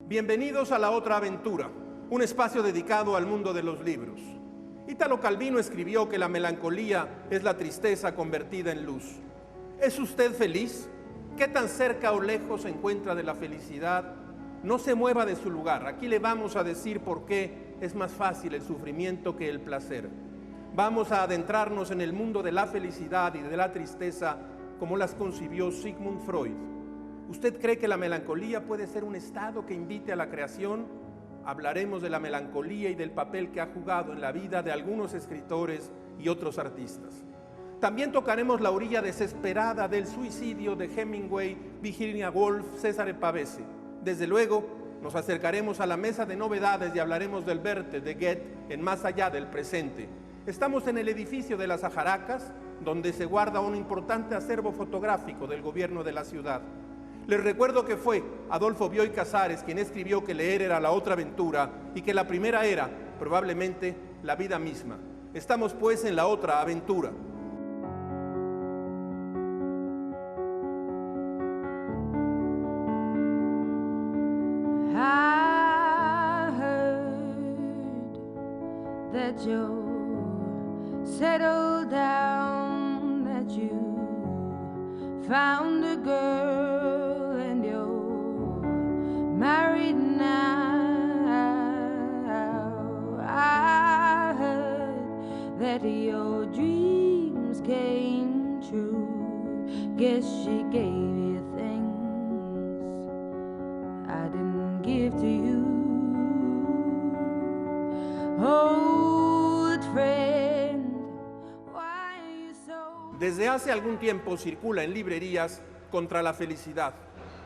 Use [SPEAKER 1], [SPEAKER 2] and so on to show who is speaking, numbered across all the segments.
[SPEAKER 1] Bienvenidos a La Otra Aventura, un espacio dedicado al mundo de los libros. Italo Calvino escribió que la melancolía es la tristeza convertida en luz. ¿Es usted feliz? ¿Qué tan cerca o lejos se encuentra de la felicidad? No se mueva de su lugar. Aquí le vamos a decir por qué es más fácil el sufrimiento que el placer. Vamos a adentrarnos en el mundo de la felicidad y de la tristeza como las concibió Sigmund Freud. ¿Usted cree que la melancolía puede ser un estado que invite a la creación? Hablaremos de la melancolía y del papel que ha jugado en la vida de algunos escritores y otros artistas. También tocaremos la orilla desesperada del suicidio de Hemingway, Virginia Woolf, Cesare Pavese. Desde luego, nos acercaremos a la mesa de novedades y hablaremos del Werther de Goethe en Más allá del presente. Estamos en el edificio de las Ajaracas, donde se guarda un importante acervo fotográfico del gobierno de la ciudad. Les recuerdo que fue Adolfo Bioy Casares quien escribió que leer era la otra aventura y que la primera era, probablemente, la vida misma. Estamos pues en la otra aventura.
[SPEAKER 2] I heard that you settled down, that you found a girl and you're married now. I heard that your dreams came true. Guess she gave you things I didn't give to you. Old friend, why are you so...
[SPEAKER 1] Desde hace algún tiempo circula en librerías Contra la felicidad,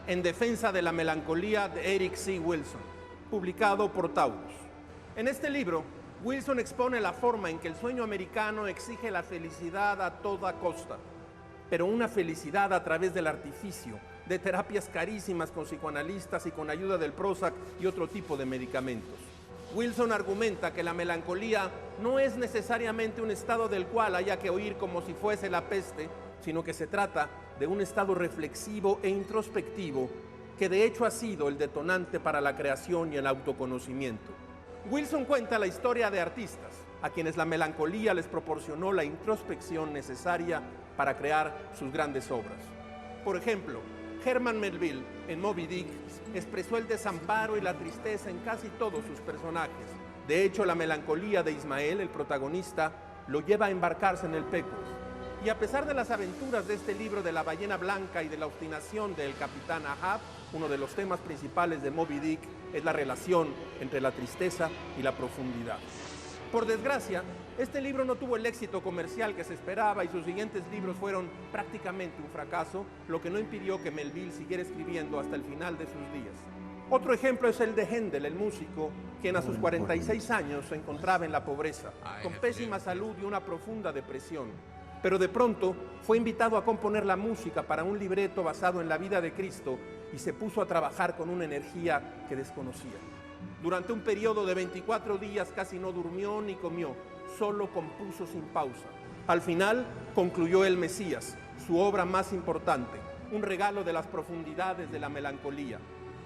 [SPEAKER 1] en defensa de la melancolía de Eric C. Wilson, publicado por Taurus. En este libro, Wilson expone la forma en que el sueño americano exige la felicidad a toda costa, pero una felicidad a través del artificio, de terapias carísimas con psicoanalistas y con ayuda del Prozac y otro tipo de medicamentos. Wilson argumenta que la melancolía no es necesariamente un estado del cual haya que huir como si fuese la peste, sino que se trata de un estado reflexivo e introspectivo que de hecho ha sido el detonante para la creación y el autoconocimiento. Wilson cuenta la historia de artistas a quienes la melancolía les proporcionó la introspección necesaria para crear sus grandes obras. Por ejemplo, Herman Melville, en Moby Dick, expresó el desamparo y la tristeza en casi todos sus personajes. De hecho, la melancolía de Ismael, el protagonista, lo lleva a embarcarse en el Pecos. Y a pesar de las aventuras de este libro de la ballena blanca y de la obstinación del capitán Ahab, uno de los temas principales de Moby Dick es la relación entre la tristeza y la profundidad. Por desgracia, este libro no tuvo el éxito comercial que se esperaba y sus siguientes libros fueron prácticamente un fracaso, lo que no impidió que Melville siguiera escribiendo hasta el final de sus días. Otro ejemplo es el de Händel, el músico, quien a sus 46 años se encontraba en la pobreza, con pésima salud y una profunda depresión. Pero de pronto fue invitado a componer la música para un libreto basado en la vida de Cristo y se puso a trabajar con una energía que desconocía. Durante un periodo de 24 días casi no durmió ni comió, solo compuso sin pausa. Al final concluyó El Mesías, su obra más importante, un regalo de las profundidades de la melancolía.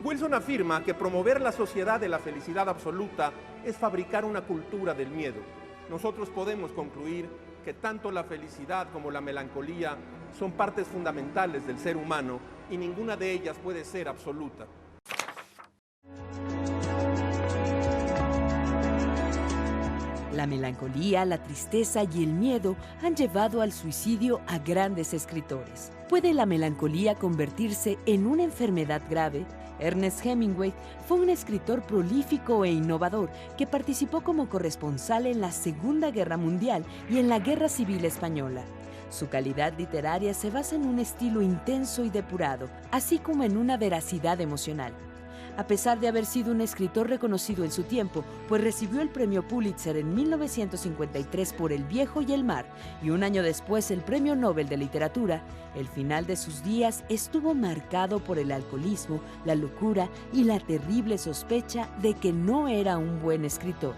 [SPEAKER 1] Wilson afirma que promover la sociedad de la felicidad absoluta es fabricar una cultura del miedo. Nosotros podemos concluir que tanto la felicidad como la melancolía son partes fundamentales del ser humano y ninguna de ellas puede ser absoluta.
[SPEAKER 3] La melancolía, la tristeza y el miedo han llevado al suicidio a grandes escritores. ¿Puede la melancolía convertirse en una enfermedad grave? Ernest Hemingway fue un escritor prolífico e innovador que participó como corresponsal en la Segunda Guerra Mundial y en la Guerra Civil Española. Su calidad literaria se basa en un estilo intenso y depurado, así como en una veracidad emocional. A pesar de haber sido un escritor reconocido en su tiempo, pues recibió el premio Pulitzer en 1953 por El viejo y el mar, y un año después el premio Nobel de Literatura, el final de sus días estuvo marcado por el alcoholismo, la locura y la terrible sospecha de que no era un buen escritor.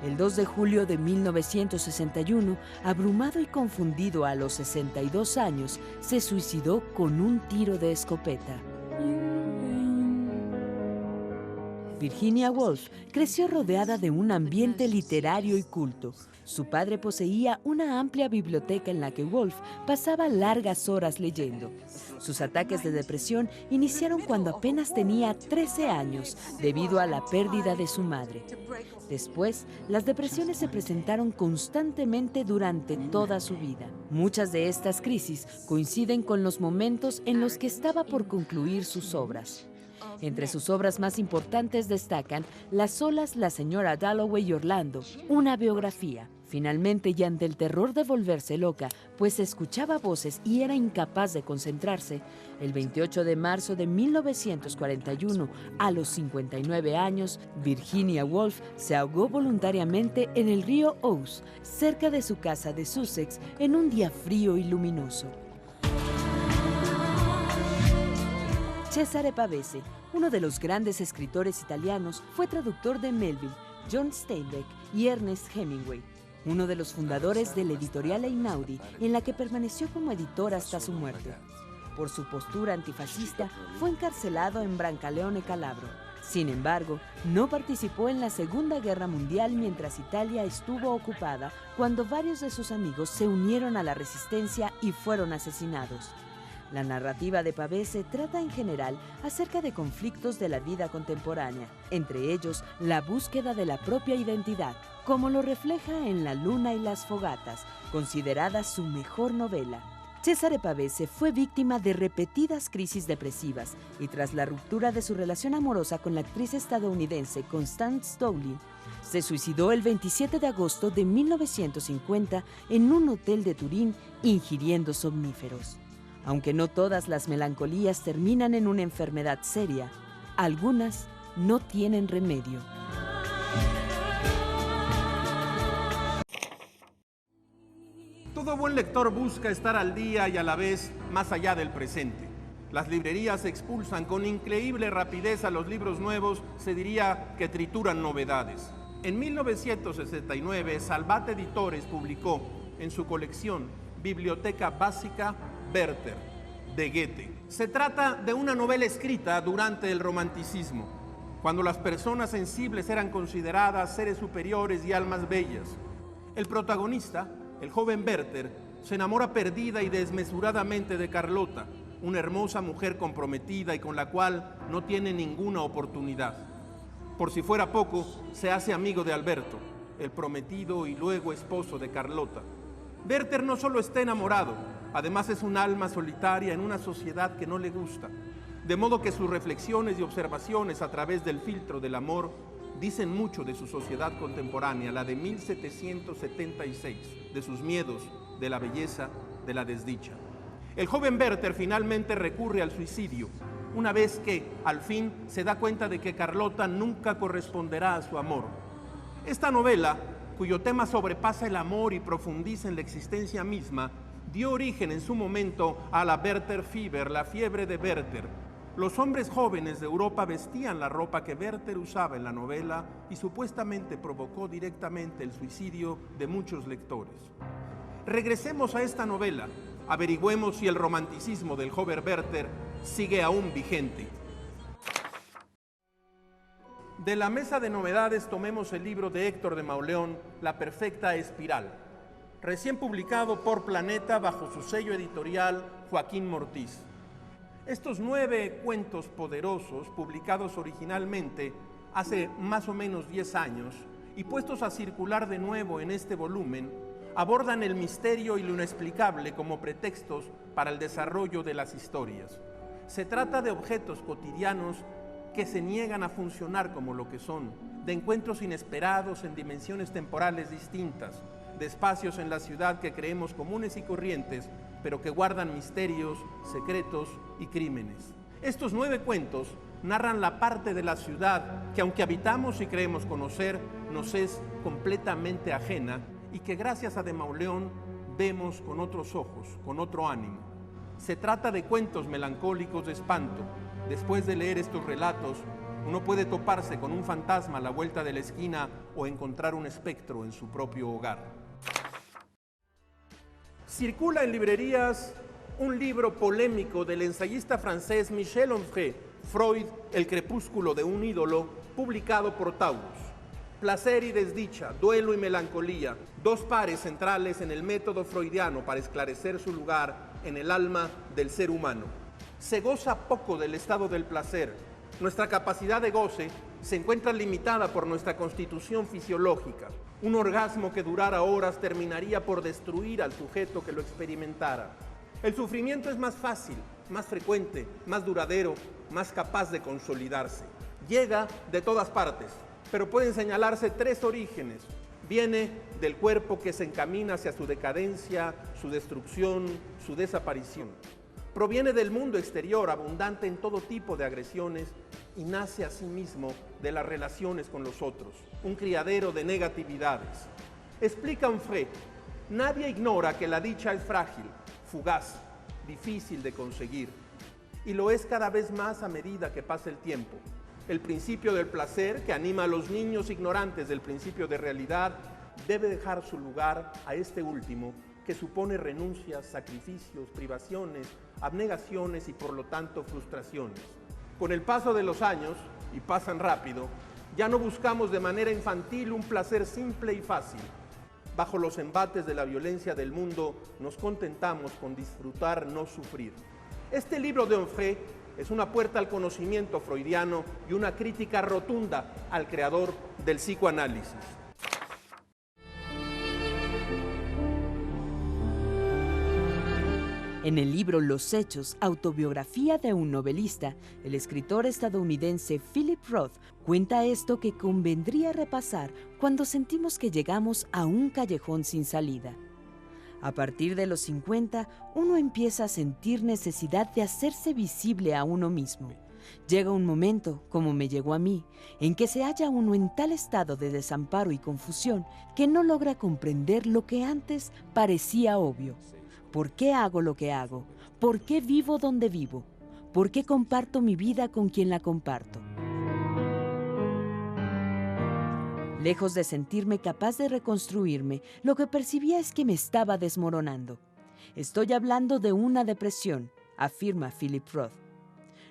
[SPEAKER 3] El 2 de julio de 1961, abrumado y confundido a los 62 años, se suicidó con un tiro de escopeta. Virginia Woolf creció rodeada de un ambiente literario y culto. Su padre poseía una amplia biblioteca en la que Woolf pasaba largas horas leyendo. Sus ataques de depresión iniciaron cuando apenas tenía 13 años, debido a la pérdida de su madre. Después, las depresiones se presentaron constantemente durante toda su vida. Muchas de estas crisis coinciden con los momentos en los que estaba por concluir sus obras. Entre sus obras más importantes destacan Las olas, la señora Dalloway y Orlando, una biografía. Finalmente, y ante el terror de volverse loca, pues escuchaba voces y era incapaz de concentrarse, el 28 de marzo de 1941, a los 59 años, Virginia Woolf se ahogó voluntariamente en el río Ouse, cerca de su casa de Sussex, en un día frío y luminoso. Cesare Pavese, uno de los grandes escritores italianos, fue traductor de Melville, John Steinbeck y Ernest Hemingway. Uno de los fundadores de la editorial Einaudi, en la que permaneció como editor hasta su muerte. Por su postura antifascista, fue encarcelado en Brancaleone, Calabro. Sin embargo, no participó en la Segunda Guerra Mundial mientras Italia estuvo ocupada, cuando varios de sus amigos se unieron a la resistencia y fueron asesinados. La narrativa de Pavese trata en general acerca de conflictos de la vida contemporánea, entre ellos la búsqueda de la propia identidad, como lo refleja en La luna y las fogatas, considerada su mejor novela. Cesare Pavese fue víctima de repetidas crisis depresivas y tras la ruptura de su relación amorosa con la actriz estadounidense Constance Dowling, se suicidó el 27 de agosto de 1950 en un hotel de Turín ingiriendo somníferos. Aunque no todas las melancolías terminan en una enfermedad seria, algunas no tienen remedio.
[SPEAKER 1] Todo buen lector busca estar al día y a la vez más allá del presente. Las librerías expulsan con increíble rapidez a los libros nuevos, se diría que trituran novedades. En 1969, Salvat Editores publicó en su colección Biblioteca Básica Werther, de Goethe. Se trata de una novela escrita durante el romanticismo, cuando las personas sensibles eran consideradas seres superiores y almas bellas. El protagonista, el joven Werther, se enamora perdida y desmesuradamente de Carlota, una hermosa mujer comprometida y con la cual no tiene ninguna oportunidad. Por si fuera poco, se hace amigo de Alberto, el prometido y luego esposo de Carlota. Werther no solo está enamorado, además es un alma solitaria en una sociedad que no le gusta, de modo que sus reflexiones y observaciones a través del filtro del amor dicen mucho de su sociedad contemporánea, la de 1776, de sus miedos, de la belleza, de la desdicha. El joven Werther finalmente recurre al suicidio, una vez que, al fin, se da cuenta de que Carlota nunca corresponderá a su amor. Esta novela, cuyo tema sobrepasa el amor y profundiza en la existencia misma, dio origen en su momento a la Werther Fever, la fiebre de Werther. Los hombres jóvenes de Europa vestían la ropa que Werther usaba en la novela y supuestamente provocó directamente el suicidio de muchos lectores. Regresemos a esta novela, averigüemos si el romanticismo del joven Werther sigue aún vigente. De la mesa de novedades tomemos el libro de Héctor de Mauleón, La perfecta espiral, recién publicado por Planeta bajo su sello editorial Joaquín Mortiz. Estos 9 cuentos poderosos, publicados originalmente hace más o menos 10 años y puestos a circular de nuevo en este volumen, abordan el misterio y lo inexplicable como pretextos para el desarrollo de las historias. Se trata de objetos cotidianos que se niegan a funcionar como lo que son, de encuentros inesperados en dimensiones temporales distintas, de espacios en la ciudad que creemos comunes y corrientes, pero que guardan misterios, secretos y crímenes. Estos 9 cuentos narran la parte de la ciudad que, aunque habitamos y creemos conocer, nos es completamente ajena y que gracias a de Mauleón vemos con otros ojos, con otro ánimo. Se trata de cuentos melancólicos de espanto. Después de leer estos relatos, uno puede toparse con un fantasma a la vuelta de la esquina o encontrar un espectro en su propio hogar. Circula en librerías un libro polémico del ensayista francés Michel Onfray, Freud, El crepúsculo de un ídolo, publicado por Taurus. Placer y desdicha, duelo y melancolía, dos pares centrales en el método freudiano para esclarecer su lugar en el alma del ser humano. Se goza poco del estado del placer. Nuestra capacidad de goce se encuentra limitada por nuestra constitución fisiológica. Un orgasmo que durara horas terminaría por destruir al sujeto que lo experimentara. El sufrimiento es más fácil, más frecuente, más duradero, más capaz de consolidarse. Llega de todas partes, pero pueden señalarse tres orígenes. Viene del cuerpo que se encamina hacia su decadencia, su destrucción, su desaparición. Proviene del mundo exterior, abundante en todo tipo de agresiones, y nace asimismo de las relaciones con los otros, un criadero de negatividades. Explica Onfray, nadie ignora que la dicha es frágil, fugaz, difícil de conseguir, y lo es cada vez más a medida que pasa el tiempo. El principio del placer, que anima a los niños ignorantes del principio de realidad, debe dejar su lugar a este último, que supone renuncias, sacrificios, privaciones, abnegaciones y por lo tanto frustraciones. Con el paso de los años, y pasan rápido, ya no buscamos de manera infantil un placer simple y fácil. Bajo los embates de la violencia del mundo, nos contentamos con disfrutar, no sufrir. Este libro de Onfray es una puerta al conocimiento freudiano y una crítica rotunda al creador del psicoanálisis.
[SPEAKER 3] En el libro Los Hechos, autobiografía de un novelista, el escritor estadounidense Philip Roth cuenta esto que convendría repasar cuando sentimos que llegamos a un callejón sin salida. A partir de los 50, uno empieza a sentir necesidad de hacerse visible a uno mismo. Llega un momento, como me llegó a mí, en que se halla uno en tal estado de desamparo y confusión que no logra comprender lo que antes parecía obvio. ¿Por qué hago lo que hago? ¿Por qué vivo donde vivo? ¿Por qué comparto mi vida con quien la comparto? Lejos de sentirme capaz de reconstruirme, lo que percibía es que me estaba desmoronando. Estoy hablando de una depresión, afirma Philip Roth.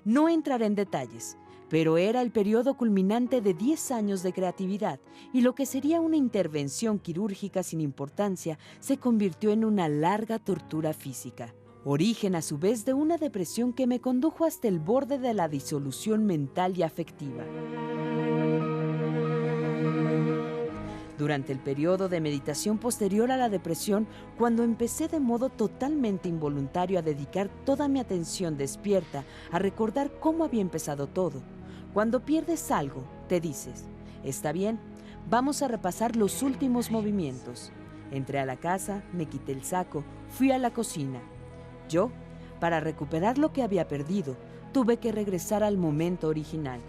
[SPEAKER 3] No entraré en detalles, pero era el periodo culminante de 10 años de creatividad y lo que sería una intervención quirúrgica sin importancia se convirtió en una larga tortura física. Origen a su vez de una depresión que me condujo hasta el borde de la disolución mental y afectiva. Durante el periodo de meditación posterior a la depresión, cuando empecé de modo totalmente involuntario a dedicar toda mi atención despierta a recordar cómo había empezado todo, cuando pierdes algo, te dices, está bien, vamos a repasar los últimos movimientos. Entré a la casa, me quité el saco, fui a la cocina. Yo, para recuperar lo que había perdido, tuve que regresar al momento original.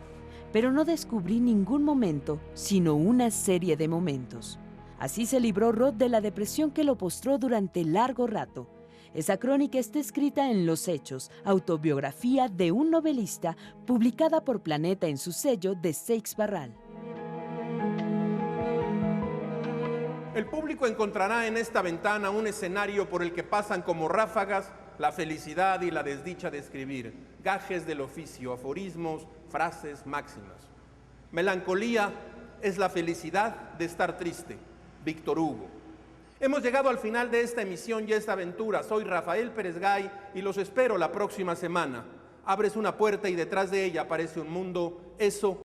[SPEAKER 3] Pero no descubrí ningún momento, sino una serie de momentos. Así se libró Roth de la depresión que lo postró durante largo rato. Esa crónica está escrita en Los Hechos, autobiografía de un novelista, publicada por Planeta en su sello de Seix Barral.
[SPEAKER 1] El público encontrará en esta ventana un escenario por el que pasan como ráfagas la felicidad y la desdicha de escribir, gajes del oficio, aforismos, frases, máximas. Melancolía es la felicidad de estar triste. Víctor Hugo. Hemos llegado al final de esta emisión y esta aventura. Soy Rafael Pérez Gay y los espero la próxima semana. Abres una puerta y detrás de ella aparece un mundo. Eso